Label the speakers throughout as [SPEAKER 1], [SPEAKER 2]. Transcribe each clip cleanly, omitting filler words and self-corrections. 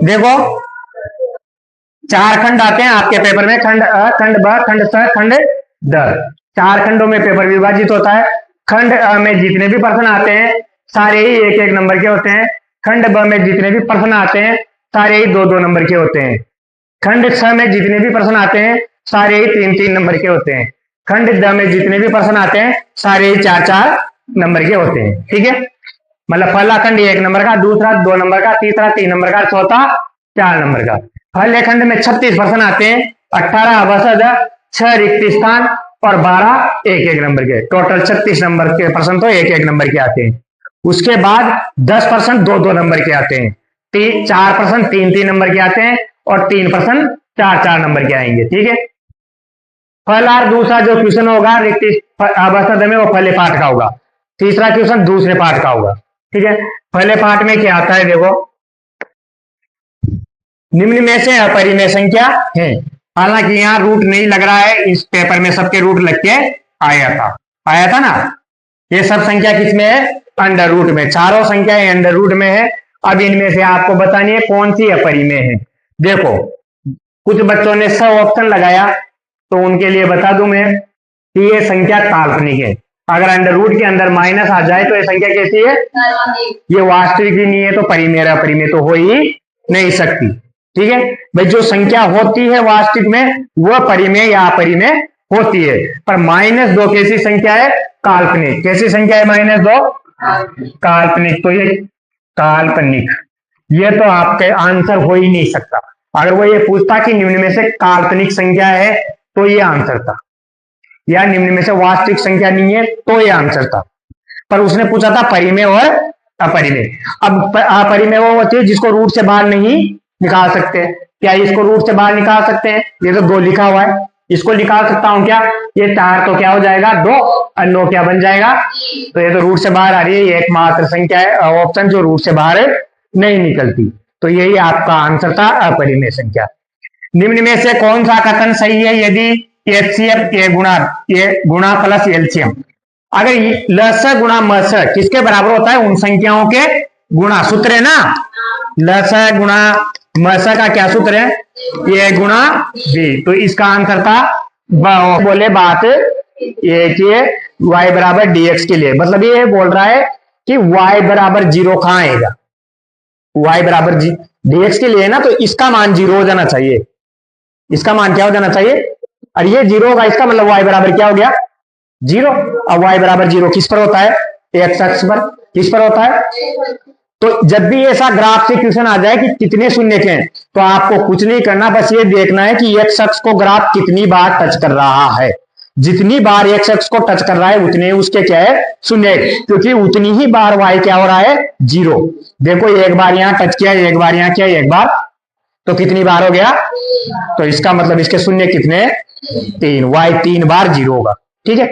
[SPEAKER 1] देखो 4 खंड आते हैं आपके पेपर में, खंड अ, खंड ब, खंड स, खंड द। 4 खंडों में पेपर विभाजित होता है। खंड अ में जितने भी प्रश्न आते हैं सारे ही 1-1 नंबर के होते हैं। खंड ब में जितने भी प्रश्न आते हैं सारे ही 2-2 नंबर के होते हैं। खंड स में जितने भी प्रश्न आते हैं सारे ही 3-3 नंबर के होते हैं। खंड द में जितने भी प्रश्न आते हैं सारे ही 4-4 नंबर के होते हैं। ठीक है, मतलब पहला खंड 1 नंबर का, दूसरा 2 नंबर का, तीसरा 3 नंबर का, चौथा 4 नंबर का। पहले खंड में 36 प्रश्न आते हैं, 18 अवसद, 6 रिक्त स्थान और 12 1-1 नंबर के। टोटल 36 नंबर के प्रश्न तो 1-1 नंबर के आते हैं। उसके बाद 10 प्रश्न 2-2 नंबर के आते हैं, 4 प्रश्न 3-3 नंबर के आते हैं और 3 प्रश्न 4-4 नंबर के आएंगे। ठीक है, पहला और दूसरा जो क्वेश्चन होगा रिक्त अवसद में वो पहले पाठ का होगा, तीसरा क्वेश्चन दूसरे पाठ का होगा। ठीक है, पहले पाठ में क्या आता है देखो, निम्न में से अपरिमेय संख्या है। हालांकि यहाँ रूट नहीं लग रहा है, इस पेपर में सबके रूट लग के आया था ना। ये सब संख्या किसमें है? अंडर रूट में। चारों संख्याएं अंडर रूट में है। अब इनमें से आपको बतानी है कौन सी अपरिमेय है। देखो कुछ बच्चों ने 100 ऑप्शन लगाया, तो उनके लिए बता दूं मैं कि ये संख्या काल्पनिक है। अगर अंडर रूट के अंदर माइनस आ जाए तो ये संख्या कैसी है? ये वास्तविक ही नहीं है, तो परिमेय अपरिमेय तो हो ही नहीं सकती। ठीक है भाई, जो संख्या होती है वास्तविक में वह परिमेय या अपरिमेय होती है। पर -2 कैसी संख्या है? काल्पनिक। कैसी संख्या है -2? काल्पनिक। तो ये काल्पनिक, ये तो आपके आंसर हो ही नहीं सकता। अगर वो ये पूछता कि निम्न में से काल्पनिक संख्या है तो ये आंसर था, या निम्न में से वास्तविक संख्या नहीं है तो ये आंसर था। पर उसने पूछा था परिमेय और अपरिमेय। अब अपरिमेय वो होती है जिसको रूट से बाहर नहीं निकाल सकते। क्या इसको रूट से बाहर निकाल सकते हैं? ये तो 2 लिखा हुआ है, इसको निकाल सकता हूं क्या? ये 4 तो क्या हो जाएगा? 2 और 9 क्या बन जाएगा? तो ये तो रूट से बाहर आ रही है, ये एकमात्र संख्या है ऑप्शन जो रूट से बाहर नहीं निकलती। तो यही आपका आंसर था, अपरिमेय संख्या। निम्न में से कौन सा कथन सही है? यदि एचसीएफ ये गुणा प्लस एलसीएम, अगर लस गुणा मस किसके बराबर होता है? उन संख्याओं के गुणा। सूत्र है ना, लस गुणा मस का क्या सूत्र है? ए गुणा बी। तो इसका आंसर था बोले बात ये कि y बराबर dx के लिए, मतलब ये बोल रहा है कि y बराबर 0 कहां आएगा? y बराबर dx के लिए ना, तो इसका मान 0 हो जाना चाहिए। इसका मान क्या हो जाना चाहिए? और ये 0 होगा, इसका मतलब y बराबर क्या हो गया? 0। अब y बराबर 0 किस पर होता है? x अक्ष पर। किस पर होता है? तो जब भी ऐसा ग्राफ से क्वेश्चन आ जाए कि कितने शून्य के हैं, तो आपको कुछ नहीं करना, बस ये देखना है कि x अक्ष को ग्राफ कितनी बार टच कर रहा है। जितनी बार x अक्ष को टच कर रहा है उतने उसके क्या है? शून्य, क्योंकि उतनी ही बार y क्या हो रहा है? 0। देखो एक बार यहां टच किया, एक बार यहां किया, एक बार, तो कितनी बार हो गया? तो इसका मतलब इसके शून्य कितने? 3। y 3 बार 0 होगा। ठीक है,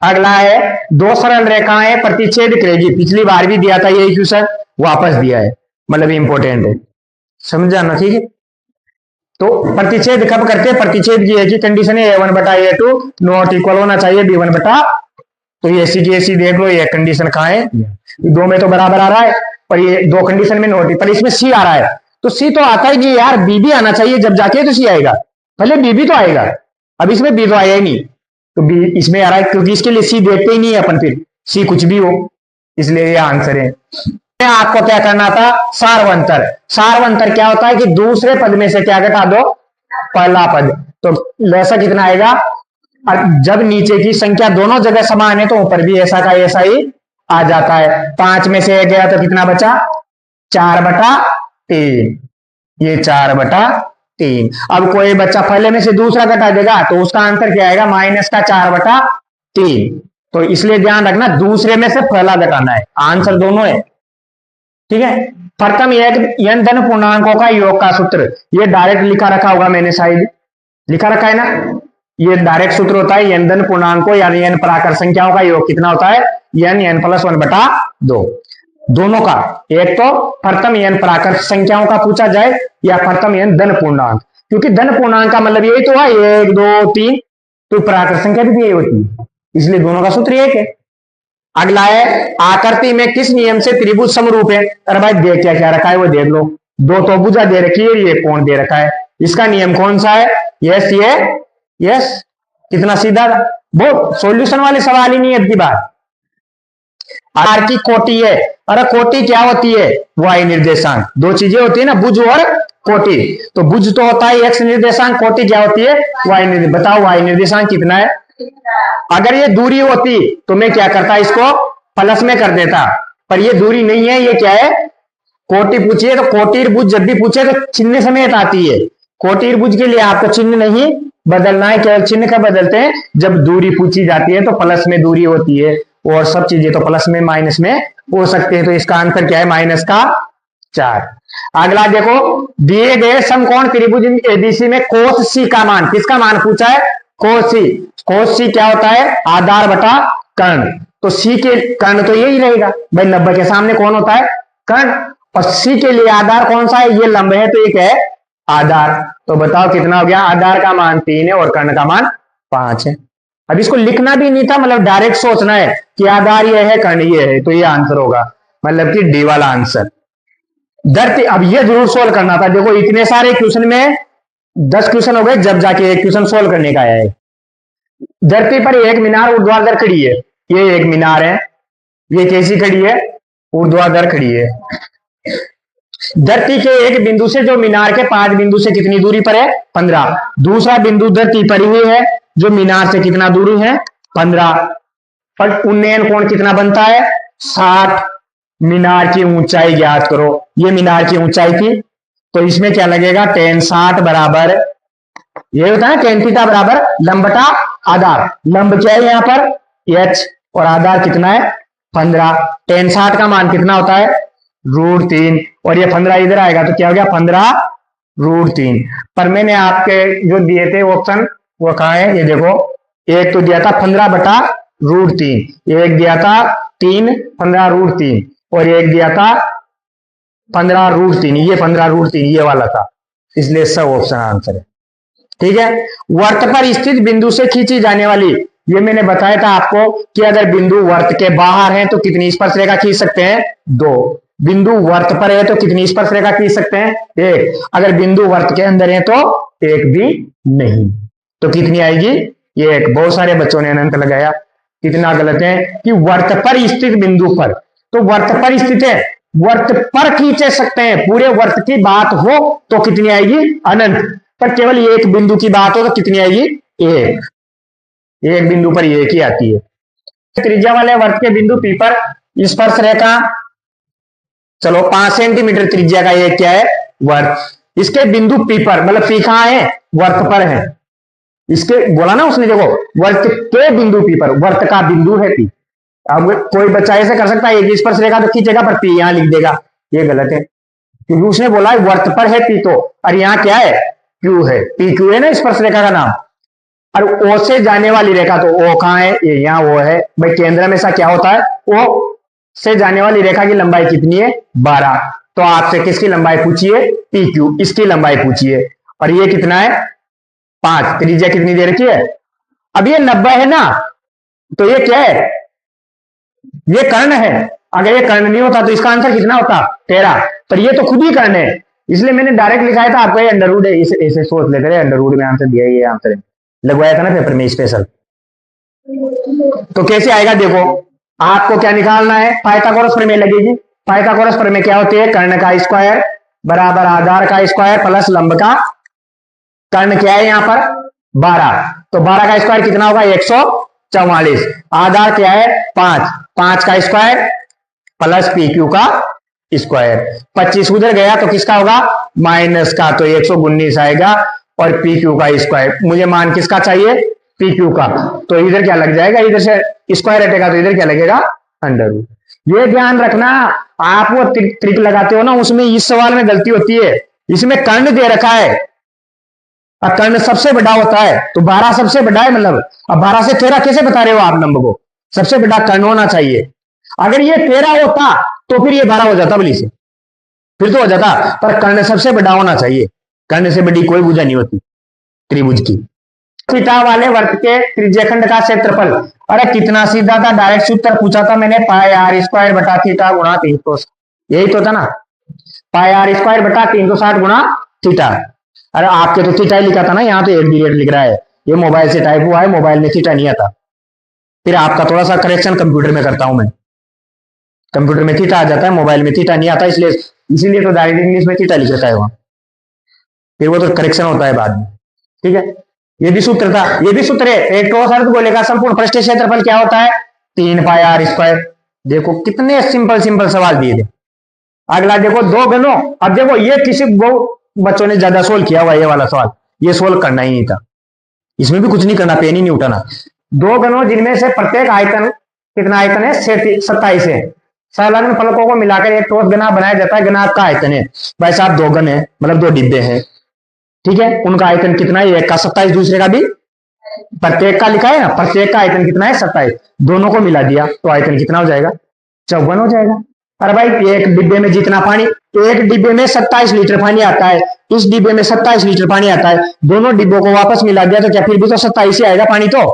[SPEAKER 1] अगला है 2 सरल रेखाएं प्रतिच्छेद करेगी। पिछली बार भी दिया था यही क्वेश्चन, वापस दिया है, मतलब इंपॉर्टेंट है, समझा ना। ठीक है, तो प्रतिच्छेद कब करते हैं? प्रतिच्छेद की एक ही कंडीशन है, a1/a2 नॉट इक्वल होना चाहिए b1/। तो ये ऐसी की ऐसी देख लो, ये कंडीशन कहाँ है? 2 में तो बराबर आ रहा है, पर ये 2 कंडीशन में नॉट, पर इसमें सी आ रहा है। तो सी तो आता ही नहीं यार, बी भी आना चाहिए, जब जाके तो सी आएगा। पहले बी भी तो आएगा, अब इसमें बी तो आया ही नहीं, तो बी इसमें आ रहा है, क्योंकि इसके लिए सी देखते ही नहीं है अपन, फिर सी कुछ भी हो, इसलिए ये आंसर है। आपको क्या करना था? सार्वंतर। सार्वंतर क्या होता है कि दूसरे पद में से क्या घटा दो? पहला पद। तो लसा कितना आएगा? जब नीचे की संख्या दोनों जगह समान है तो ऊपर भी ऐसा का ऐसा ही आ जाता है। 5 में से 1 गया तो कितना बचा? 4/3। ये 4/3। अब कोई बच्चा पहले में से दूसरा घटा देगा तो उसका आंसर क्या आएगा? -4/3। तो इसलिए ध्यान रखना, दूसरे में से पहला घटाना है, आंसर दोनों है। ठीक है, प्रथम एक n धन पूर्णांकों का योग का सूत्र, ये डायरेक्ट लिखा रखा होगा, मैंने शायद लिखा रखा है ना। ये डायरेक्ट सूत्र होता है n धन पूर्णांकों यानी n प्राकृत संख्याओं का योग कितना होता है? n + 1/2। दोनों का, एक तो प्रथम n प्राकृत संख्याओं का पूछा जाए या प्रथम n धन पूर्णांक, क्योंकि धन पूर्णांक का मतलब यही तो है 1 2 3, तो प्राकृत संख्या भी यही होती है, इसलिए दोनों का सूत्र एक है। अगला है आकृति में किस नियम से त्रिभुज समरूप है? अरे भाई देख क्या क्या रखा है वो देख लो, दो तो भुजा दे रखी है, ये कोण दे रखा है, इसका नियम कौन सा है? यस, ये यस, कितना सीधा था, वो सॉल्यूशन वाले सवाल ही नहीं है। बात आर की कोटि है, अरे कोटि क्या होती है? वाई निर्देशांक। दो चीजें होती है ना, भुज और कोटि। तो भुज तो होता है एक्स निर्देशांक, कोटि क्या होती है? वाई निर्देशांक। बताओ वाई निर्देशांक कितना है? अगर ये दूरी होती तो मैं क्या करता, इसको प्लस में कर देता, पर ये दूरी नहीं है, ये क्या है? कोटि पूछिए तो कोटिर भुज जब भी पूछे तो चिन्ह समेत आती है। कोटिर भुज के लिए आपको चिन्ह नहीं बदलना है, केवल चिन्ह का बदलते हैं जब दूरी पूछी जाती है, तो प्लस में दूरी होती है, और सब चीजें तो प्लस में माइनस में हो सकते हैं। तो इसका आंसर क्या है? माइनस का 4। अगला देखो, दिए गए समकोण त्रिभुज एबीसी में कोस सी का मान, किसका मान पूछा है? कोस सी। कोस सी क्या होता है? आधार बटा कर्ण। तो सी के कर्ण तो यही रहेगा भाई, 90 के सामने कौन होता है? कर्ण। और सी के लिए आधार कौन सा है? ये लंब है, तो एक है आधार। तो बताओ कितना हो गया? आधार का मान 3 है और कर्ण का मान 5 है। अब इसको लिखना भी नहीं था, मतलब डायरेक्ट सोचना है कि आधार ये है, कर्ण ये है, तो ये आंसर होगा, मतलब कि डी वाला आंसर। धरती, अब ये जरूर सोल्व करना था। देखो इतने सारे क्वेश्चन में 10 क्वेश्चन हो गए, जब जाके एक क्वेश्चन सोल्व करने का आया है। धरती पर एक मीनार ऊर्ध्वाधर खड़ी है, ये एक मीनार है, ये कैसी खड़ी है? ऊर्ध्वाधर खड़ी है। धरती के एक बिंदु से जो मीनार के 5 बिंदु से कितनी दूरी पर है? 15। दूसरा बिंदु धरती पर हुई है जो मीनार से कितना दूरी है? 15। पर उन्नयन कोण कितना बनता है? 60। मीनार की ऊंचाई ज्ञात करो। ये मीनार की ऊंचाई थी, तो इसमें क्या लगेगा? tan 60 बराबर, ये होता है tan थीटा बराबर लंब बटा आधार। लंब क्या है यहाँ पर? h, और आधार कितना है? 15। tan 60 का मान कितना होता है? √3, और ये 15 इधर आएगा तो क्या हो गया? 15√3। पर मैंने आपके जो दिए थे ऑप्शन, वो कहा है? ये देखो, एक तो दिया था 15 बटा √3, एक दिया था 3 15√3, और एक दिया था 15√3। ये 15√3 ये वाला था, इसलिए सब ऑप्शन आंसर है। ठीक है। वर्त पर स्थित बिंदु से खींची जाने वाली, ये मैंने बताया था आपको कि अगर बिंदु वर्त के बाहर है तो कितनी स्पर्श रेखा खींच सकते हैं? 2। बिंदु वर्त पर है तो कितनी स्पर्श रेखा खींच सकते हैं? 1। अगर बिंदु वर्त के अंदर है तो 1 भी नहीं। तो कितनी आएगी? 1। बहुत सारे बच्चों ने अनंत लगाया, कितना गलत है कि वर्त पर स्थित बिंदु पर, तो वर्त पर स्थित है, वर्त पर खींचे सकते हैं। पूरे वर्त की बात हो तो कितनी आएगी? अनंत। पर केवल एक बिंदु की बात हो तो कितनी आएगी? 1। एक बिंदु पर 1 ही आती है। त्रिज्या वाले वर्त के बिंदु पी पर स्पर्श रेखा, चलो 5 सेंटीमीटर त्रिज्या का ये क्या है? वर्त। इसके बिंदु पी पर, मतलब पी कहां है? वर्त पर है। इसके बोला ना उसने, देखो वर्त के बिंदु पी पर, वर्त का बिंदु है पी। अब कोई बच्चा ऐसे कर सकता है, एक स्पर्श रेखा तो खींचेगा पर पी यहां लिख देगा, ये गलत है, क्योंकि उसने बोला है वर्त पर है पी, तो और यहाँ क्या है? क्यू है। पी क्यू है ना स्पर्श रेखा का नाम। और ओ से जाने वाली रेखा, तो ओ कहां है? ये यहाँ वो है भाई। केंद्र में ऐसा क्या होता है? ओ से जाने वाली रेखा की लंबाई कितनी है? 12। तो आपसे किसकी लंबाई पूछिए? पी क्यू, इसकी लंबाई पूछिए। और ये कितना है? 5। त्रिज्या कितनी दे रखी है? अब ये 90 है ना, तो ये क्या है? ये कर्ण है। अगर ये कर्ण नहीं होता तो इसका आंसर कितना होता? 13। पर ये तो खुद ही कर्ण है, इसलिए मैंने डायरेक्ट लिखाया था आपको, ये अंडरवुड है, इसे सोच लेते रहे, अंडरवुड में आंसर दिया, ये आंसर है, लगवाया था ना पेपर में स्पेशल। तो कैसे आएगा? देखो आपको क्या निकालना है? पाइथागोरस प्रमेय लगेगी। पाइथागोरस प्रमेय क्या होती है? कर्ण का स्क्वायर बराबर आधार का स्क्वायर प्लस लंब का, कर्ण क्या है यहाँ पर? 12। तो 12 का स्क्वायर कितना होगा? 144। आधार क्या है? 5। 5 का स्क्वायर प्लस पी क्यू का स्क्वायर। 25 उधर गया तो किसका होगा? माइनस का, तो 119 आएगा। और पी क्यू का स्क्वायर, मुझे मान किसका चाहिए? पी क्यू का। तो इधर क्या लग जाएगा? इधर से स्क्वायर हटेगा तो इधर क्या लगेगा? अंडरवुड। ये ध्यान रखना, आप वो ट्रिक लगाते हो ना, उसमें इस सवाल में गलती होती है। इसमें कर्ण दे रखा है और कर्ण सबसे बड़ा होता है, तो 12 सबसे बड़ा है, मतलब अब 12 से 13 कैसे बता रहे हो आप नंबर को? सबसे बड़ा कर्ण होना चाहिए। अगर ये 13 होता तो फिर ये 12 हो जाता, बली से फिर तो हो जाता, पर कर्ण सबसे बड़ा होना चाहिए। कर्ण से बड़ी कोई भुजा नहीं होती त्रिभुज की। थीटा वाले वर्त के त्रिज्याखंड का क्षेत्रफल, अरे कितना सीधा था, डायरेक्ट सूत्र पूछा था मैंने, पाई आर स्क्वायर बटा थीटा गुणा 300, यही तो था ना। पाई आर स्क्वायर बटा 360 गुणा थीटा। अरे आपके तो थीटा ही लिखा था ना, यहाँ तो 1 लिख रहा है, ये मोबाइल से टाइप हुआ है, मोबाइल में थीटा नहीं आता। फिर आपका थोड़ा सा करेक्शन कंप्यूटर में करता हूं मैं, कंप्यूटर में थीटा आ जाता है, मोबाइल में थीटा नहीं आता, इसलिए इसीलिए तो डायरेक्ट इंग्लिश में थीटा लिख रखा है वहां, फिर वो तो करेक्शन होता है बाद में। ठीक है, ये भी सूत्र था, ये भी सूत्र है। एक ठोस अर्ध गोले का संपूर्ण पृष्ठीय क्षेत्रफल क्या होता है? 3 पाई आर स्क्वायर। देखो कितने सिंपल सिंपल सवाल दिए थे। अगला देखो, दो घनों, अब देखो ये किसी बच्चों ने ज्यादा सोल्व किया हुआ ये वाला सवाल, ये सोल्व करना ही नहीं था, इसमें भी कुछ नहीं करना, पेन ही नहीं उठाना। दो घनों जिनमें से प्रत्येक आयतन, कितना आयतन है? 27 है। संलग्न फलकों को मिलाकर एक ठोस घना बनाया जाता है, घना का आयतन है। भाई साहब 2 घन है, मतलब 2 डिब्बे हैं, ठीक है, उनका आयतन कितना है? एक का 27, दूसरे का भी, प्रत्येक का लिखा है ना, प्रत्येक का आयतन कितना है? 27। दोनों को मिला दिया तो आयतन कितना हो जाएगा? 54 हो जाएगा। अरे भाई एक डिब्बे में जितना पानी, एक डिब्बे में 27 लीटर पानी आता है, इस डिब्बे में 27 लीटर पानी आता है, दोनों डिब्बों को वापस मिला दिया तो क्या फिर भी तो 27 ही आएगा पानी, तो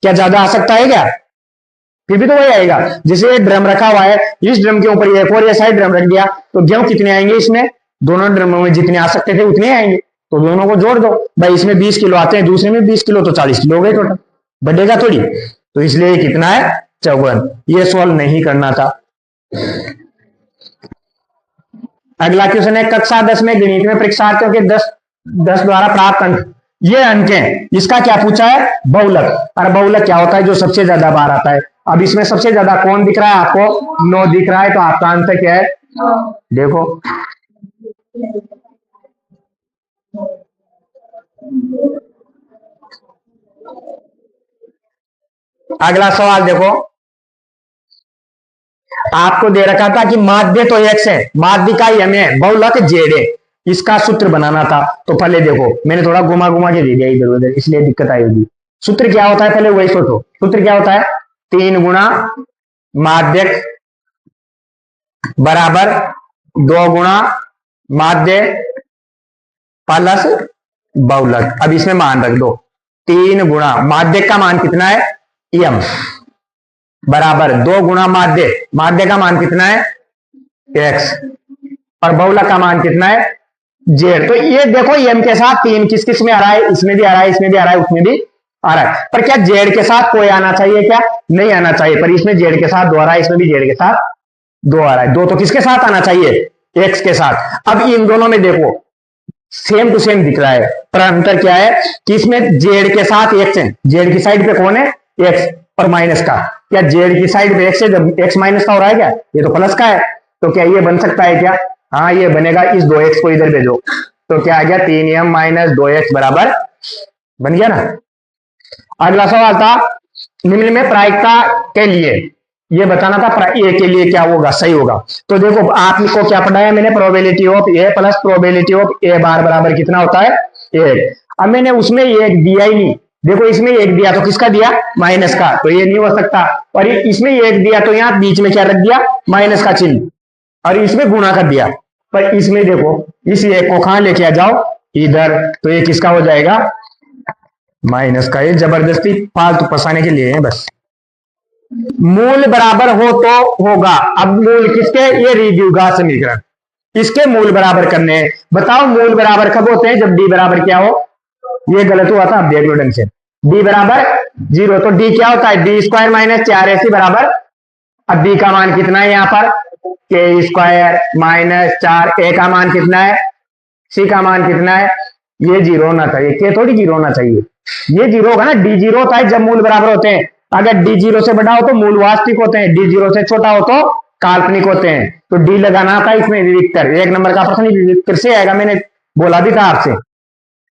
[SPEAKER 1] क्या ज्यादा आ सकता है क्या? फिर भी तो वही आएगा। जैसे एक ड्रम रखा हुआ है, इस ड्रम के ऊपर एक और ये साइड ड्रम रख दिया तो गेहूं कितने आएंगे? इसमें दोनों ड्रमों में जितने आ सकते थे उतने आएंगे, तो दोनों को जोड़ दो भाई, इसमें 20 किलो आते हैं, दूसरे में 20 किलो, तो 40 किलो हो गए टोटल, बढ़ेगा थोड़ी, तो इसलिए कितना है? 54। ये सॉल्व नहीं करना था। अगला क्वेश्चन है, कक्षा 10 में गणित में परीक्षार्थियों के 10 द्वारा प्राप्त अंक, ये अंक है, इसका क्या पूछा है? बहुलक। और बहुलक क्या होता है? जो सबसे ज्यादा बार आता है। अब इसमें सबसे ज्यादा कौन दिख रहा है आपको? 9 दिख रहा है, तो आपका आंसर क्या है? देखो अगला सवाल देखो, आपको दे रखा था कि माध्य तो x है, माध्य का m है, बहुलक z है, इसका सूत्र बनाना था। तो पहले देखो मैंने थोड़ा घुमा घुमा के दे दिया इधर उधर, इसलिए दिक्कत आएगी। सूत्र क्या होता है पहले वही सोचो। सूत्र क्या होता है? 3 गुणा माध्यक बराबर 2 गुणा माध्य प्लस बहुलक। अब इसमें मान रख दो, 3 गुणा माध्यक का मान कितना है? m बराबर 2 गुणा माध्य, माध्य का मान कितना है? x, और बहुलक का मान कितना है? z। तो ये देखो m के साथ 3 किस किस में आ रहा है? इसमें भी आ रहा है, इसमें भी आ रहा है, उसमें भी आ रहा है। पर क्या z के साथ कोई आना चाहिए क्या? नहीं आना चाहिए, पर इसमें z के साथ 2 आ रहा है, इसमें भी z के साथ 2 आ रहा है। 2 तो किसके साथ आना चाहिए? x के साथ। अब इन दोनों में देखो सेम टू सेम दिख रहा है, पर अंतर क्या है कि इसमें z के साथ x है, z की साइड पे कौन है? x, और माइनस का, क्या z की साइड पे x है? जब x माइनस का हो रहा है क्या? ये तो प्लस का है, तो क्या ये बन सकता है क्या? हाँ ये बनेगा। इस 2x को इधर भेजो तो क्या आ गया? 3m माइनस 2x बराबर बन गया ना। अगला सवाल था, निम्न में प्रायिकता के लिए ये बताना था, ए के लिए क्या होगा? सही होगा। तो देखो आपको क्या पढ़ाया मैंने? Probability of A plus probability of A bar बराबर कितना होता है? 1। अब मैंने उसमें 1 दिया ही नहीं, देखो इसमें 1 दिया तो किसका दिया? माइनस का, तो ये नहीं हो सकता। और इसमें 1 दिया तो यहाँ बीच में क्या रख दिया? माइनस का चिन्ह, और इसमें गुणा कर दिया। पर इसमें देखो इस 1 को कहां लेके आ जाओ? इधर, तो ये किसका हो जाएगा? माइनस का। ये जबरदस्ती फालतू फंसाने के लिए है बस। मूल बराबर हो तो होगा, अब मूल किसके? ये द्विघात समीकरण, इसके मूल बराबर करने हैं। बताओ मूल बराबर कब होते हैं? जब d बराबर क्या हो? ये गलत हुआ था, अब देख लो ढंग से। d बराबर 0, तो d क्या होता है? d स्क्वायर माइनस 4ac बराबर, अब b का मान कितना है यहाँ पर? k स्क्वायर माइनस 4a का मान कितना है? c का मान कितना है? ये 0 होना चाहिए, k थोड़ी 0 होना चाहिए, ये 0 होगा ना। d 0 होता है जब मूल बराबर होते हैं। अगर d 0 से बड़ा हो तो मूल वास्तविक होते हैं, d 0 से छोटा हो तो काल्पनिक होते हैं। तो d लगाना था इसमें विविक्तर, 1 नंबर का प्रश्न विविक्तर से आएगा, मैंने बोला भी था आपसे,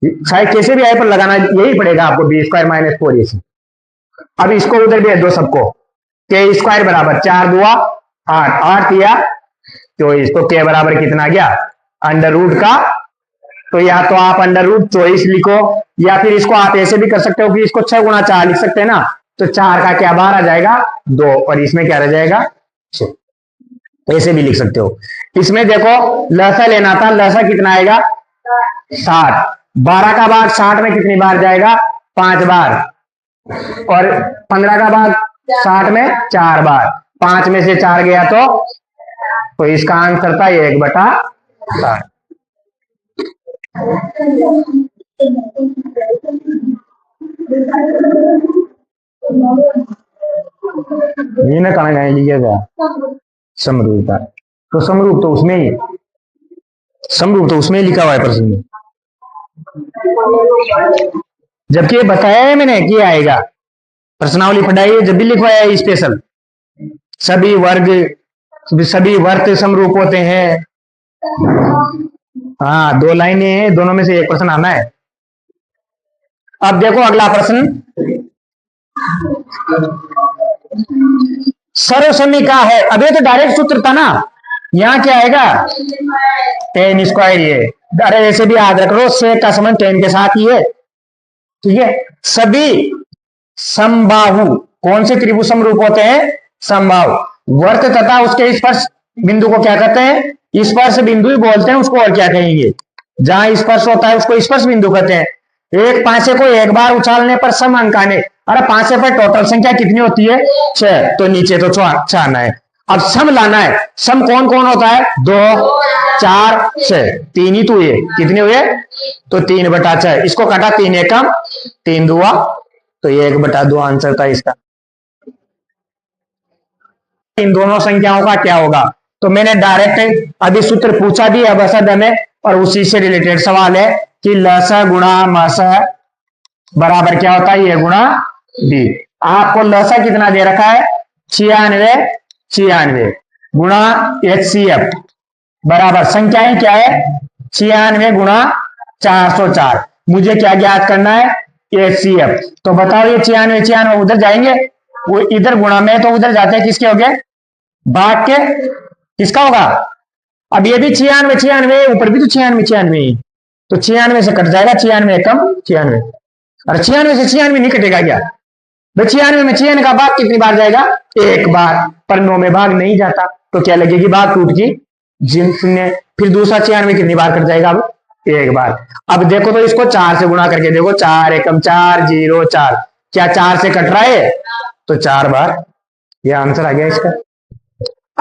[SPEAKER 1] चाहे कैसे भी आए पर लगाना यही पड़ेगा आपको, बी स्क्वायर माइनस 4ac। अब इसको उधर भेज दो सबको, के स्क्वायर बराबर 4 दुआ 8, 8 किया 24, तो के बराबर कितना गया? अंडर रूट का, तो या तो आप अंडर रूट 24 लिखो, या फिर इसको आप ऐसे भी कर सकते हो कि इसको 6 गुणा 4 लिख सकते हैं ना, तो 4 का क्या बाहर आ जाएगा? 2, और इसमें क्या रह जाएगा? 6। ऐसे भी लिख सकते हो। इसमें देखो लसा लेना था, लसा कितना आएगा? 60, 12 का भाग 60 में कितनी बार जाएगा? 5 बार, और 15 का भाग 60 में 4 बार, 5 में से 4 गया तो इसका आंसर था 1/8। 60। ये ना कहा गया लिखिएगा समरूपता, तो समरूप तो उसमें ही, समरूप तो उसमें ही लिखा हुआ है प्रश्न में, जबकि ये बताया है मैंने कि आएगा। प्रश्नावली पढ़ाई है जब भी लिखवाया है स्पेशल, सभी वर्ग सभी वर्त समरूप होते हैं। हाँ 2 लाइनें हैं, दोनों में से एक प्रश्न आना है। अब देखो अगला प्रश्न, सर्वसमीका है। अब ये तो डायरेक्ट सूत्र था ना, यहाँ क्या आएगा टेन स्क्वायर, ये अरे ऐसे भी याद रख लो, सेक का संबंध टेन के साथ ही है, ठीक है। सभी समबाहु कौन से त्रिभुज समरूप होते हैं, समबाहु। वर्त तथा उसके स्पर्श बिंदु को क्या कहते हैं, स्पर्श बिंदु ही बोलते हैं उसको, और क्या कहेंगे। जहां स्पर्श होता है उसको स्पर्श बिंदु कहते हैं। एक पांचे को एक बार उछालने पर सम अंक आने, अरे पांचे पर टोटल संख्या कितनी होती है 6, तो नीचे तो 6 आना है। अब सम लाना है, सम कौन कौन होता है, 2 4 6, 3 ही तो हुए, कितने हुए, तो 3/6। इसको काटा 3 एकम 3 दुआ, तो 1/2 आंसर था इसका। इन दोनों संख्याओं का क्या होगा, तो मैंने डायरेक्ट अभी सूत्र पूछा भी है बसद में, और उसी से रिलेटेड सवाल है कि लस गुणा मस बराबर क्या होता है, ये गुणा बी। आपको लस कितना दे रखा है 96 गुणा HCF बराबर संख्याएं क्या है 96 गुणा 404। मुझे क्या ज्ञात करना है HCF। तो बताओ ये 96 उधर जाएंगे, वो इधर गुणा में तो उधर जाते हैं, किसके हो गए भाग के, किसका होगा। अब ये भी 96 ऊपर भी तो 96 तो 96 से कट जाएगा, 96 कम 96, और 96 से 96 नहीं कटेगा क्या, तो 96 में 96 का भाग कितनी बार जाएगा, एक बार, पर 9 में भाग नहीं जाता, तो क्या लगेगी भाग टूट की जिनने, फिर दूसरा 96 कितनी बार कट जाएगा, अब एक बार। अब देखो तो इसको 4 से गुणा करके देखो, 4 एकम 4 0 4, क्या 4 से कट रहा है, तो 4 बार, यह आंसर आ गया इसका।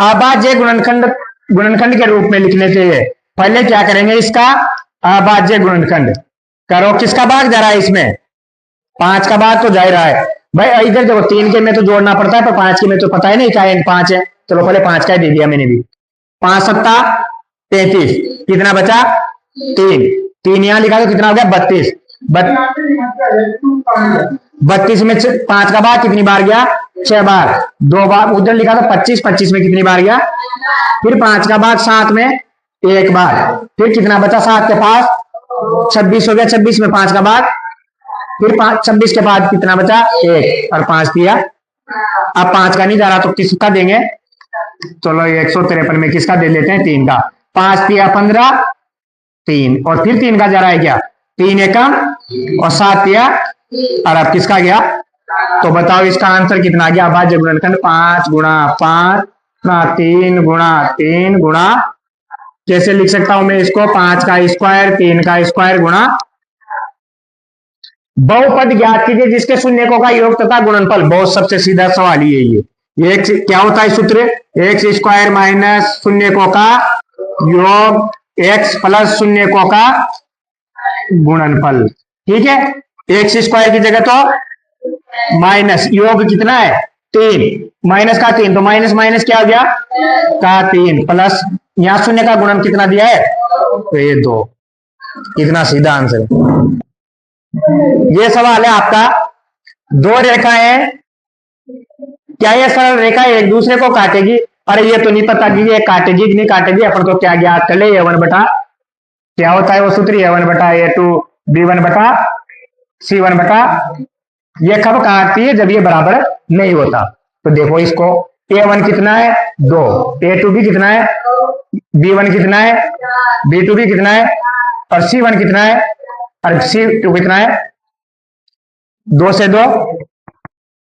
[SPEAKER 1] अभाज्य गुणनखंड के रूप में लिखने से पहले क्या करेंगे, इसका अभाज्य गुणनखंड करो। किसका भाग जा रहा है इसमें, 5 का भाग तो जा रहा है भाई, इधर देखो 3 के में तो जोड़ना पड़ता है, पर 5 के में तो पता ही नहीं क्या 5 है, चलो पहले 5 का ही दे दिया मैंने भी। 5 7 33, कितना बचा 3, 3 यहां लिखा तो कितना हो गया 32, 32 में 5 का भाग कितनी बार गया 6 बार, 2 बार उधर लिखा था 25, 25 में कितनी बार गया, फिर 5 का भाग 7 में 1 बार, फिर कितना बचा 7 के पास 26 हो गया, 26 में 5 का भाग, फिर 26 के बाद कितना बचा 1, और 5 दिया। अब 5 का नहीं जा रहा तो किसका देंगे, चलो 153 में किसका दे लेते हैं 3 का, 5 दिया 15 3, और फिर 3 का जा रहा है क्या 3 एकम, और 7 दिया, और अब किसका गया, तो बताओ इसका आंसर कितना आ गया, अभाज्य गुणनखंड 5 गुणा 5 ना 3 गुणा 3 गुणा, कैसे लिख सकता हूं मैं इसको, 5 का स्क्वायर 3 का स्क्वायर गुणा, बहुपद ज्ञात कीजिए जिसके शून्यकों का योग तथा गुणनफल। बहुत सबसे सीधा सवाल ही है ये, एक क्या होता है सूत्र, एक्स स्क्वायर माइनस शून्यकों का योग एक्स प्लस शून्यकों का गुणनफल, ठीक है। एक्स स्क्वायर की जगह तो माइनस, योग कितना है 3, माइनस का 3, तो माइनस माइनस क्या हो गया का 3, प्लस यहां शून्य का गुणन कितना दिया है, तो ये 2, इतना सीधा आंसर। ये सवाल है आपका, 2 रेखाएं, क्या ये सरल रेखा एक दूसरे को काटेगी, अरे ये तो नहीं पता कि ये काटेगी कि नहीं काटेगी, अपन तो क्या ज्ञात कर ले, A1 बटा क्या होता है वो सूत्र, A1 बटा A2 B1 बटा C1 बटा, ये कब काटती है जब ये बराबर नहीं होता। तो देखो इसको, A1 कितना है 2, A2 भी कितना है, B1 कितना है, B2 भी कितना है, और C1 कितना है, और C2 कितना है, 2 से 2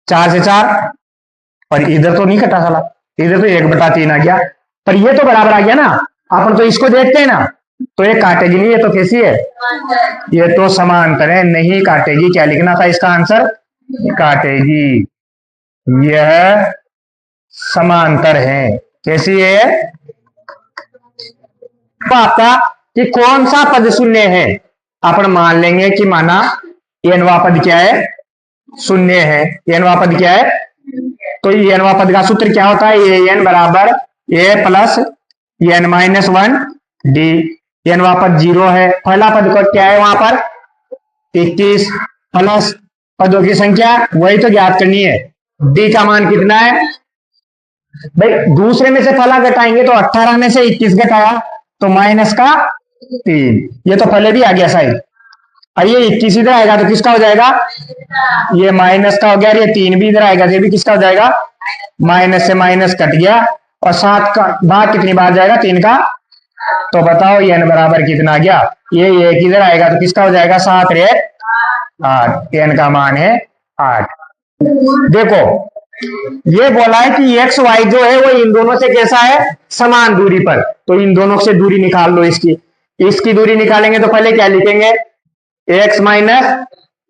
[SPEAKER 1] 4 से 4, और इधर तो नहीं कटा साला, इधर तो 1/3 आ गया, पर ये तो बराबर आ गया ना, अपन तो इसको देखते हैं ना, तो ये काटेगी नहीं, ये तो कैसी है, ये तो समांतर है, नहीं काटेगी। क्या लिखना था इसका आंसर, काटेगी, यह समांतर है, कैसी है, होगा आपका कि कौन सा पद शून्य है। अपन मान लेंगे कि माना एनवा पद क्या है, शून्य है। एनवा पद क्या है, तो एनवा पद का सूत्र क्या होता है, ए एन बराबर A plus N minus one D. एनवा पद 0 है। पहला पद को क्या है वहां पर 21 प्लस पदों की संख्या वही तो ज्ञात करनी है। डी का मान कितना है भाई, दूसरे में से पहला घटाएंगे तो 18 में से 21 घटाया तो माइनस का 3। ये तो पहले भी आ गया साइड। और ये 21 इधर आएगा तो किसका हो जाएगा, ये माइनस का हो गया। ये 3 भी इधर आएगा, ये भी किसका हो जाएगा, माइनस से माइनस कट गया। और 7 का भाग कितनी बार जाएगा, 3 का। तो बताओ ये n बराबर कितना आ गया, ये 1 इधर आएगा तो किसका हो जाएगा, 7 रे 8। n का मान है 8। देखो ये बोला है कि एक्स वाई जो है वो इन दोनों से कैसा है, समान दूरी पर। तो इन दोनों से दूरी निकाल लो। इसकी दूरी निकालेंगे तो पहले क्या लिखेंगे, एक्स माइनस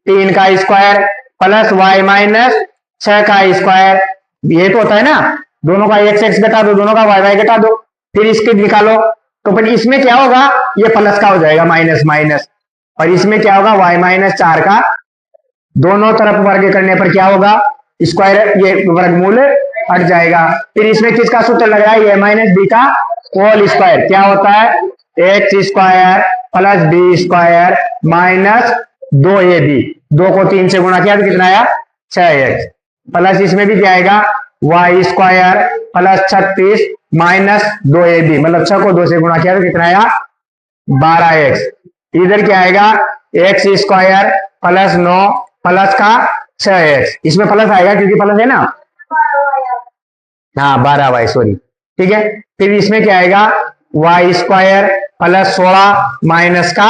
[SPEAKER 1] 3 का स्क्वायर प्लस वाई माइनस 6 का स्क्वायर। ये तो होता है ना, दोनों का एक्स एक्स घटा दो, दोनों का वाई वाई घटा दो, फिर इसके निकालो। तो फिर इसमें क्या होगा, ये प्लस का हो जाएगा माइनस माइनस। और इसमें क्या होगा, वाई माइनस 4 का। दोनों तरफ वर्ग करने पर क्या होगा, स्क्वायर, ये वर्गमूल हट जाएगा। फिर इसमें किसका सूत्र लग रहा है, ए माइनस बी का होल स्क्वायर। क्या होता है, X square plus B square minus 2ab। 2 को 3 से गुणा किया तो कितना आया, 6x। प्लस इसमें भी क्या आएगा, Y square plus 36 minus 2ab, मतलब 6 को 2 से गुणा किया तो कितना आया, 12x। इधर क्या आएगा, एक्स स्क्वायर प्लस 9 प्लस का 6x। इसमें प्लस आएगा क्योंकि प्लस है ना, हाँ 12y, सॉरी, ठीक है। फिर इसमें क्या आएगा, वाई स्क्वायर प्लस 16 माइनस का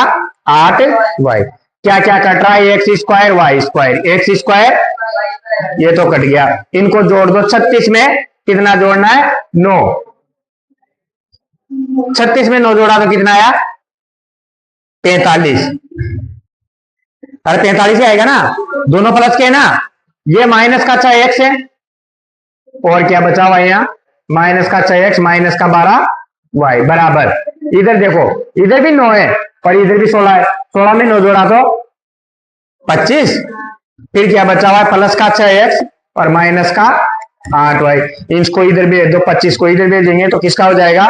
[SPEAKER 1] 8y। क्या क्या कट रहा है, X square Y square, X square ये तो कट गया। इनको जोड़ दो, 36 में कितना जोड़ना है, 9। 36 में 9 जोड़ा तो कितना आया, 45। अरे 45 ही आएगा ना, दोनों प्लस के है ना। ये माइनस का 6x है, और क्या बचा हुआ है यहाँ, माइनस का 6x माइनस का 12y बराबर। इधर देखो, इधर भी 9 है और इधर भी 16 है। 16 में 9 जोड़ा तो 25। फिर क्या बचा हुआ है, प्लस का 6x और माइनस का 8y। इसको इधर भेज दो, 25 को इधर भेजेंगे तो किसका हो जाएगा,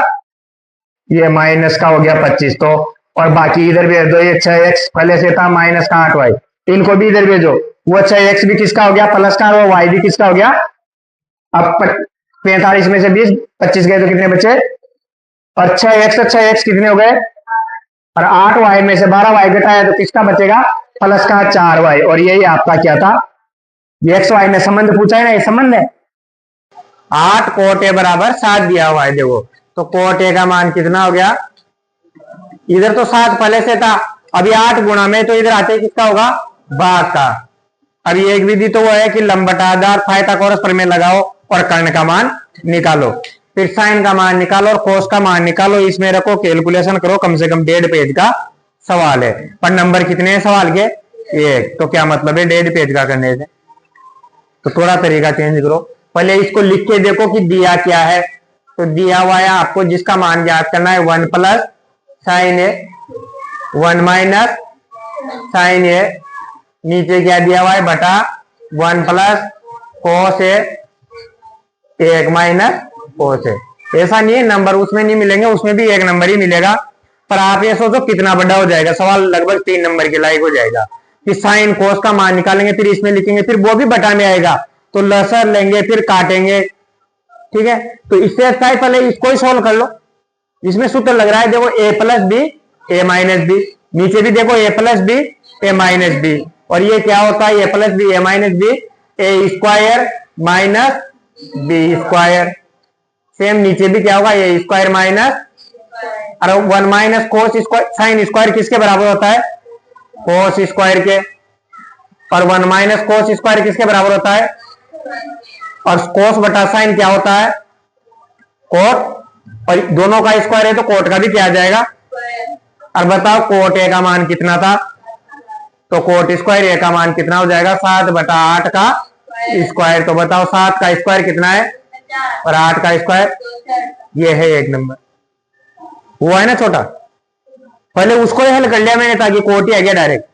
[SPEAKER 1] ये माइनस का हो गया 25। तो और बाकी इधर भेज दो, ये 6x पहले से था माइनस का 8y। इनको भी इधर भेजो, वो 6x भी किसका हो गया, प्लस का, और y भी किसका हो गया। अब 45 में से 20 25 गए तो कितने बचे, और 6x तो 6x कितने हो गए, और 8y में से 12y घटाया तो किसका बचेगा, प्लस का 4y। और यही आपका क्या था, एक्स वाई में संबंध पूछा है ना, ये संबंध है। 8 कोट ए बराबर 7 दिया हुआ है। देखो तो कोट ए का मान कितना हो गया, इधर तो 7 पहले से था, अभी 8 गुणा में तो इधर आते किसका होगा, भाग का। अब एक विधि तो वो है कि लंबटादार पाइथागोरस प्रमेय लगाओ और कर्ण का मान निकालो, फिर साइन का मान निकालो और कोस का मान निकालो। इसमें रखो, कैलकुलेशन करो, कम से कम 1.5 पेज का सवाल है। पर नंबर कितने हैं सवाल के, 1। तो क्या मतलब है 1.5 पेज का करने से, तो थोड़ा तरीका चेंज करो। पहले इसको लिख के देखो कि दिया क्या है। तो दिया हुआ है आपको, जिसका मान ज्ञात करना है 1 प्लस साइन ए 1 माइनस साइन ए, नीचे क्या दिया हुआ है, बटा 1 प्लस कोस ए 1 माइनस कोस ए। ऐसा नहीं है नंबर उसमें नहीं मिलेंगे, उसमें भी 1 नंबर ही मिलेगा। पर आप ये सोचो कितना बड़ा हो जाएगा सवाल, लगभग 3 नंबर के लायक हो जाएगा। कि साइन कोस का मान निकालेंगे, फिर इसमें लिखेंगे, फिर वो भी बटा में आएगा, तो लसर लेंगे फिर काटेंगे, ठीक है। तो इससे अच्छा है पहले इसको ही सोल्व कर लो। इसमें सूत्र लग रहा है, देखो A plus B A minus B, नीचे भी देखो A plus B A minus B, और ये क्या होता है, A plus B A minus B, A square minus B square. Same नीचे भी क्या होगा, ए स्क्वायर माइनस, और 1 minus cos square, sine square किसके बराबर होता है, कोस स्क्वायर के। और 1 माइनस कोस स्क्वायर किसके बराबर होता है, और कोस बटा साइन क्या होता है, कोट। और दोनों का स्क्वायर है तो कोट का भी क्या आ जाएगा। और बताओ कोट ए का मान कितना था, तो कोट स्क्वायर ए का मान कितना हो जाएगा, 7 बटा 8 का स्क्वायर। तो बताओ 7 का स्क्वायर कितना है, और 8 का स्क्वायर, ये है 1 नंबर। वो है ना छोटा, पहले उसको ही हल कर लिया मैंने ताकि कोटि आ गया डायरेक्ट।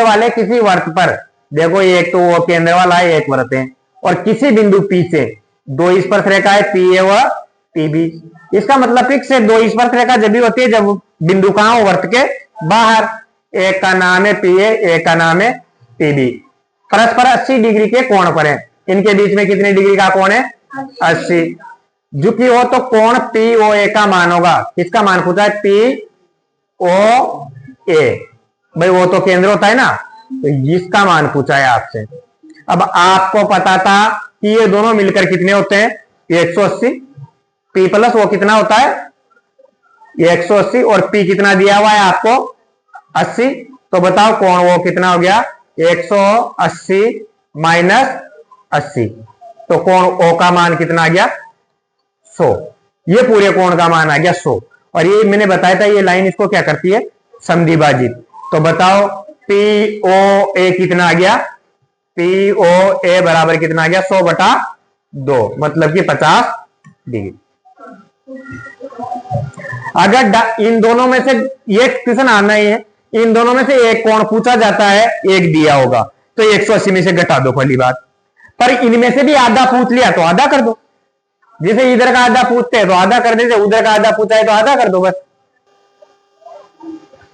[SPEAKER 1] वाले किसी वर्त पर, देखो एक तो वो केंद्र वाला है, एक वर्त है, और किसी बिंदु पी से दो स्पर्श रेखा है, पी ए व पी बी। इसका मतलब फिक्स से दो स्पर्श रेखा जब भी होती है जब बिंदु कहां हो, वर्त के बाहर। एक का नाम है पी ए, एक का नाम है पी बी। परस्पर 80 डिग्री के कोण पर है। इनके बीच में कितने डिग्री का कोण है? 80। झुकी हो तो कोण पी ओ ए का मान होगा। किसका मान पूछा है? पी ओ ए। भाई वो तो केंद्र होता है ना, तो इसका मान पूछा है आपसे। अब आपको पता था कि ये दोनों मिलकर कितने होते हैं? ये 180। पी प्लस वो कितना होता है? ये 180। और पी कितना दिया हुआ है आपको? 80। तो बताओ कोण वो कितना हो गया? 180 माइनस 80। तो कोण ओ का मान कितना आ गया? 100। ये पूरे कोण का मान आ गया 100। और ये मैंने बताया था ये लाइन इसको क्या करती है? समद्विभाजित। तो बताओ पी ओ ए कितना आ गया? पी ओ ए बराबर कितना आ गया? 100/2, मतलब कि 50 डिग्री। अगर इन दोनों में से ये क्वेश्चन आना ही है, इन दोनों में से एक कोण पूछा जाता है, एक दिया होगा, तो 180 में से घटा दो, पहली बात। पर इनमें से भी आधा पूछ लिया तो आधा कर दो। जैसे इधर का आधा पूछते हैं तो आधा कर देते, उधर का आधा पूछा है तो आधा कर दो बस।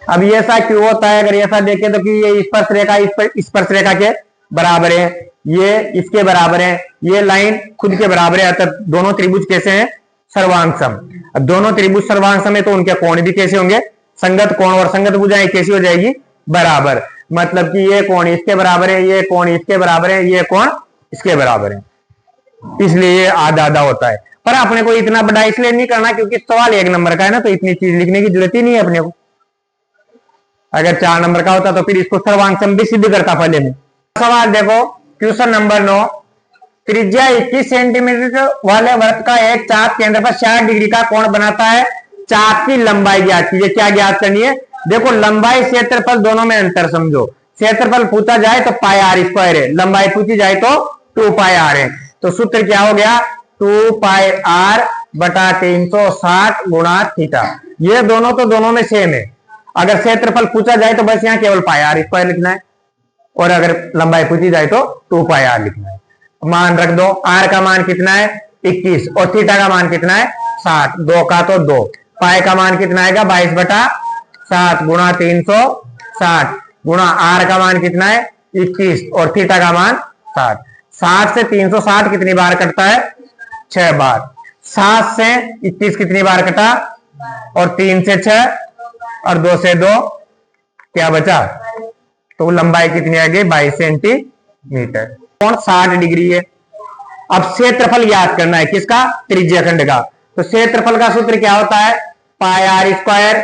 [SPEAKER 1] अब ये ऐसा क्यों होता है? अगर ऐसा देखें तो कि ये स्पर्श रेखा स्पर्श रेखा के बराबर है, ये इसके बराबर है, ये लाइन खुद के बराबर है, अतः दोनों त्रिभुज कैसे हैं? सर्वांगसम। अब दोनों त्रिभुज सर्वांगसम है तो उनके कोण भी कैसे होंगे? संगत कोण, और संगत भुजाएं कैसी हो जाएगी? बराबर। मतलब कि ये कोण इसके बराबर है, ये कोण इसके बराबर है, ये कोण इसके बराबर है, इसलिए ये आधा आधा होता है। पर अपने को इतना बड़ा इसलिए नहीं करना क्योंकि सवाल 1 नंबर का है ना, तो इतनी चीज लिखने की जरूरत ही नहीं है अपने को। अगर 4 नंबर का होता तो फिर इसको सर्वांगसम भी सिद्ध करता पहले में। सवाल देखो, क्वेश्चन नंबर 9। त्रिज्या 21 सेंटीमीटर वाले वृत्त का एक चाप केंद्र पर 60 डिग्री का कोण बनाता है। चाप की लंबाई ज्ञात कीजिए। क्या ज्ञात करनी है? देखो लंबाई क्षेत्रफल दोनों में अंतर समझो। क्षेत्रफल पूछा जाए तो पाई आर स्क्वायर है, लंबाई पूछी जाए तो 2 पाई आर है। तो सूत्र क्या हो गया? 2 पाई आर बटा 360 गुणा थीटा। ये दोनों तो दोनों में सेम है। अगर क्षेत्रफल पूछा जाए तो बस यहाँ केवल पाई आर स्क्वायर लिखना है, और अगर लंबाई पूछी जाए तो 2 पाई आर लिखना है। मान रख दो। आर का मान कितना है? 21। और थीटा का मान कितना है? 60। 2 का तो 2। पाई का मान कितना आएगा? 22/7 गुणा 360 गुणा आर का मान कितना है? 21 और थीटा का मान 60। 60 से 360 कितनी बार कटता है? 6 बार। 7 से 21 कितनी बार कटा? और 3 से 6 और 2 से 2 क्या बचा? तो लंबाई कितनी आ गई? 22 सेंटीमीटर। कोण 60 डिग्री है। अब क्षेत्रफल याद करना है किसका? त्रिज्याखंड का। तो क्षेत्रफल का सूत्र क्या होता है? पाई आर स्क्वायर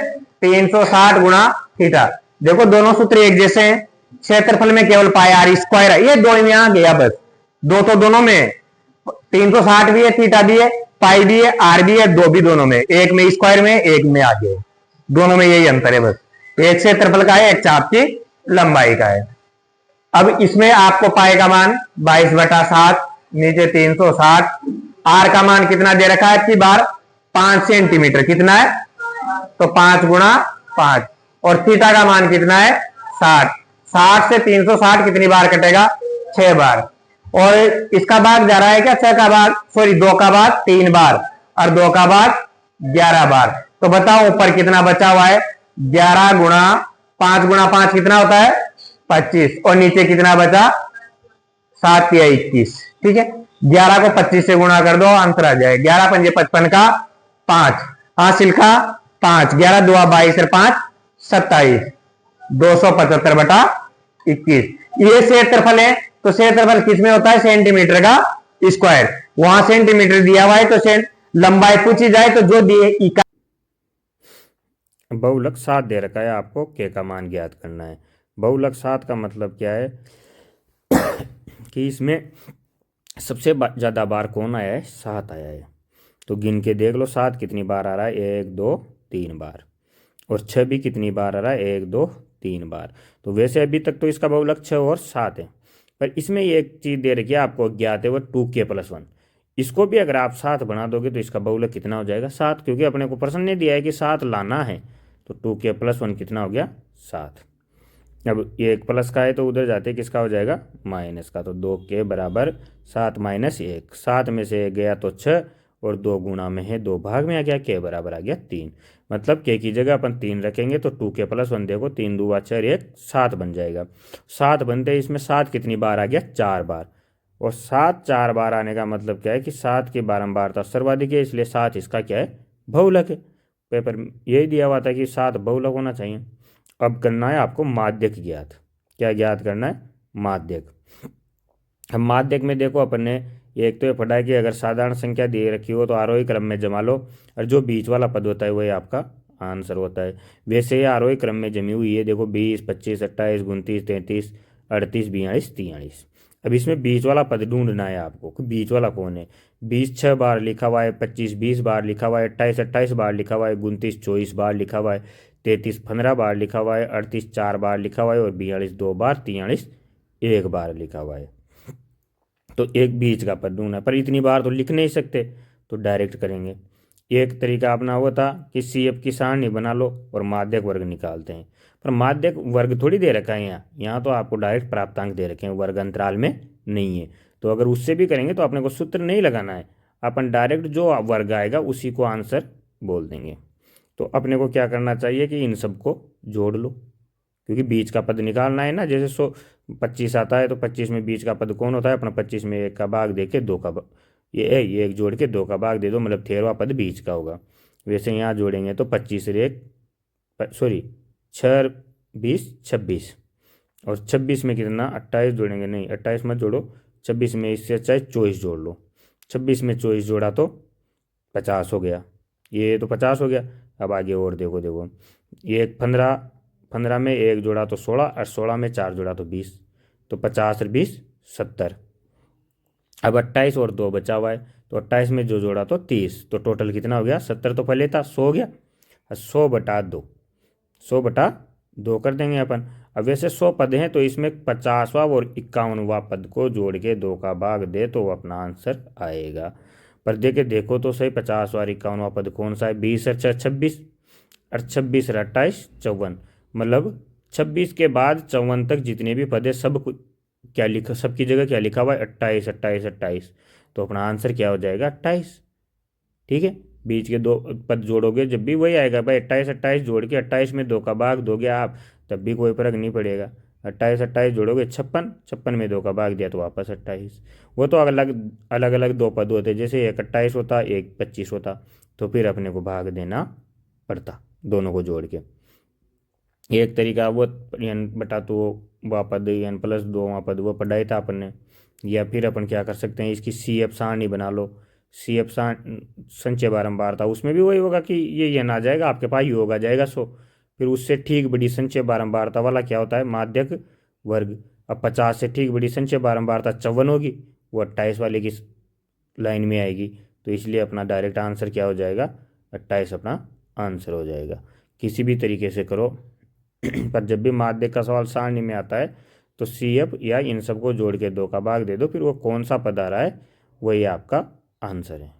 [SPEAKER 1] 360 गुणा थीटा। देखो दोनों सूत्र एक जैसे हैं। क्षेत्रफल में केवल पाई आर स्क्वायर है, ये दो यहां गया बस। दो तो दोनों में 360 भी है, थीटा भी है, पाई भी है, आर भी है, दो भी दोनों में। एक में स्क्वायर में, एक में आगे, दोनों में यही अंतर है बस। एक क्षेत्रफल का है, एक चाप की लंबाई का है। अब इसमें आपको पाई का मान 22/7, नीचे 360। आर का मान कितना दे रखा है आपकी बार? 5 सेंटीमीटर। कितना है? तो 5 गुणा 5। और थीटा का मान कितना है? 60। 60 से 360 कितनी बार कटेगा? 6 बार। और इसका भाग जा रहा है क्या? 6 का भाग, सॉरी 2 का भाग 3 बार, और 2 का भाग 11 बार। तो बताओ ऊपर कितना बचा हुआ है? 11 गुणा 5 गुणा 5 कितना होता है? 25। और नीचे कितना बचा? 7 या 21। ठीक है, 11 को 25 से गुणा कर दो, आंसर आ जाए 11 पंजे 55 का 5, हासिल का 5, 11 2 22 और 5 27, 275/21। ये क्षेत्रफल है। तो क्षेत्रफल किसमें होता है? सेंटीमीटर का स्क्वायर। वहां सेंटीमीटर दिया हुआ है तो लंबाई पूछी जाए तो जो दिए इकाई
[SPEAKER 2] बहुलक 7 दे रखा है, आपको के का मान ज्ञात करना है। बहुलक 7 का मतलब क्या है कि इसमें सबसे ज़्यादा बार कौन आया है? 7 आया है। तो गिन के देख लो 7 कितनी बार आ रहा है? 1 2 3 बार। और 6 भी कितनी बार आ रहा है? 1 2 3 बार। तो वैसे अभी तक तो इसका बहुलक 6 और 7 है, पर इसमें ये एक चीज़ दे रखी है आपको ज्ञात है, वो 2k+1। इसको भी अगर आप 7 बना दोगे तो इसका बहुलक कितना हो जाएगा 7, क्योंकि अपने को प्रश्न ने दिया है कि 7 लाना है। तो 2k+1 कितना हो गया 7। अब ये एक प्लस का है तो उधर जाते किसका हो जाएगा माइनस का। तो 2k बराबर 7 - 1, 7 में से 1 गया तो 6 और 2 गुणा में है 2 भाग में आ गया, k बराबर आ गया 3। मतलब k की जगह अपन 3 रखेंगे तो 2k+1 देखो 3 दूवा 4 1 7 बन जाएगा। 7 बनते इसमें 7 कितनी बार आ गया 4 बार, और 7 4 बार आने का मतलब क्या है कि 7 की बारंबारता सर्वाधिक है, इसलिए 7 इसका क्या है बहुलक है। पेपर में यही दिया हुआ था कि 7 बहुलक होना चाहिए। अब करना है आपको माध्यक ज्ञात। क्या ज्ञात करना है माध्यक। हम माध्यक में देखो अपन ने एक तो ये पढ़ा है कि अगर साधारण संख्या दे रखी हो तो आरोही क्रम में जमा लो, और जो बीच वाला पद होता है वही आपका आंसर होता है। वैसे ये आरोही क्रम में जमी हुई है, देखो 20 25 28 29 33 38 42 43। अब इसमें बीच वाला पद ढूंढना है आपको कि बीच वाला कौन है। 20 6 बार लिखा हुआ है, 25 20 बार लिखा हुआ है, 28 28 बार लिखा हुआ है, 29 24 बार लिखा हुआ है, 33 15 बार लिखा हुआ है, 38 4 बार लिखा हुआ है, और 42 2 बार, 43 1 बार लिखा हुआ है। तो एक बीच का पद ढूंढना, पर इतनी बार तो लिख नहीं सकते, तो डायरेक्ट करेंगे। एक तरीका अपना वो था कि CF की सारणी बना लो और माध्यक वर्ग निकालते हैं, पर माध्यक वर्ग थोड़ी दे रखा है यहाँ तो आपको डायरेक्ट प्राप्तांक दे रखे हैं, वर्ग अंतराल में नहीं है। तो अगर उससे भी करेंगे तो अपने को सूत्र नहीं लगाना है, अपन डायरेक्ट जो वर्ग आएगा उसी को आंसर बोल देंगे। तो अपने को क्या करना चाहिए कि इन सबको जोड़ लो, क्योंकि बीच का पद निकालना है ना। जैसे 25 आता है तो 25 में बीच का पद कौन होता है अपना, 25 में 1 का भाग दे के 2 का ये 1 जोड़ के 2 का भाग दे दो, मतलब 13वां पद बीच का होगा। वैसे यहाँ जोड़ेंगे तो 25 से 1 सॉरी 6 20 26, और 26 में कितना 28 जोड़ेंगे, नहीं 28 मत जोड़ो, 26 में इससे अच्छा 24 जोड़ लो। 26 में 24 जोड़ा तो 50 हो गया, ये तो 50 हो गया। अब आगे और देखो देखो, ये 15 15 में 1 जोड़ा तो 16, और 16 में 4 जोड़ा तो 20, तो 50 और 20 70। अब 28 और 2 बचा हुआ है, तो 28 में जो जोड़ा तो 30, तो टोटल कितना हो गया 70 तो पहले था 100 हो गया, 100/2, 100/2 कर देंगे अपन। अब वैसे 100 पद हैं तो इसमें 50वां और 51वां पद को जोड़ के 2 का भाग दे तो अपना आंसर आएगा। पर देखे देखो तो सही 50वां और 51वां पद कौन सा है, 20 और 6 26, और 26 और 28 54, मतलब 26 के बाद 54 तक जितने भी पद है सब क्या लिखा, सबकी जगह क्या लिखा हुआ है 28 28 28, तो अपना आंसर क्या हो जाएगा 28। ठीक है, बीच के 2 पद जोड़ोगे जब भी वही आएगा भाई, 28 28 जोड़ के 28 में 2 का भाग दोगे आप तब भी कोई फर्क नहीं पड़ेगा। 28 28 जोड़ोगे 56, 56 में 2 का भाग दिया तो वापस 28। वो तो अलग अलग अलग 2 पद होते, जैसे एक 28 होता एक 25 होता, तो फिर अपने को भाग देना पड़ता दोनों को जोड़ के। एक तरीका वो n/2 वा पद n+2वां पद वो पढ़ाई था अपन ने। या फिर अपन क्या कर सकते हैं, इसकी CF सारणी बना लो। CF संचय बारंबारता, उसमें भी वही होगा कि ये n आ जाएगा आपके पास, योग आ जाएगा 100। फिर उससे ठीक बड़ी संचय बारंबारता वाला क्या होता है माध्यक वर्ग। अब 50 से ठीक बड़ी संचय बारंबारता 54 होगी, वो 28 वाले की लाइन में आएगी, तो इसलिए अपना डायरेक्ट आंसर क्या हो जाएगा 28 अपना आंसर हो जाएगा। किसी भी तरीके से करो पर जब भी माध्यक का सवाल सारणी में आता है तो CF या इन सबको जोड़ के 2 का भाग दे दो, फिर वो कौन सा पद आ रहा है वही आपका आंसर है।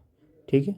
[SPEAKER 2] ठीक है।